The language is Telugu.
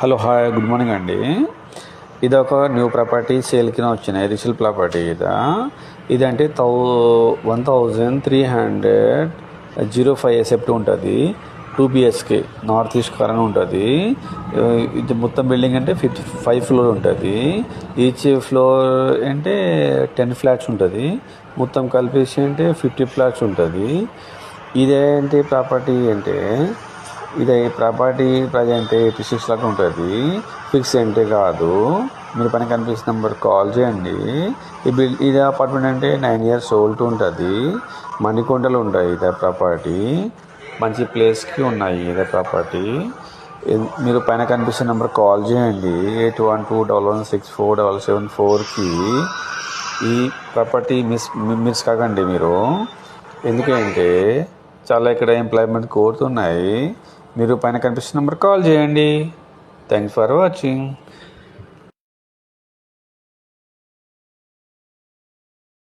హలో హాయ్ గుడ్ మార్నింగ్ అండి. ఇది ఒక న్యూ ప్రాపర్టీ సేల్కి వచ్చినాయి. రిషల్ ప్రాపర్టీ ఇదంటే 1300 ఎసెప్ట్ ఉంటుంది. 2 BHK నార్త్ ఈస్ట్ కార్నర్ ఉంటుంది. ఇది మొత్తం బిల్డింగ్ అంటే 5 ఫ్లోర్ ఉంటుంది. ఈచ్ ఫ్లోర్ అంటే 10 ఫ్లాట్స్ ఉంటుంది. మొత్తం కలిపేసి అంటే 50 ఫ్లాట్స్ ఉంటుంది. ఇదేంటి ప్రాపర్టీ అంటే ఇది ప్రాపర్టీ ప్రజెంట్ 86 లాగా ఉంటుంది. ఫిక్స్ ఏంటే కాదు. మీరు పని కనిపిస్తున్న నెంబర్ కాల్ చేయండి. ఇది అపార్ట్మెంట్ అంటే 9 years ఓల్డ్ ఉంటుంది. మణికొండలు ఉంటాయి. ఇదే ప్రాపర్టీ మంచి ప్లేస్కి ఉన్నాయి. ఇదే ప్రాపర్టీ మీరు పైన కనిపిస్తున్న నెంబర్ కాల్ చేయండి. 8121164774కి ఈ ప్రాపర్టీ మిస్ కాకండి మీరు. ఎందుకంటే చాలా ఇక్కడ ఎంప్లాయ్మెంట్ కోరుతున్నాయి. మీరు పైన కనిపిస్తున్న నెంబర్ కాల్ చేయండి. Thanks for watching.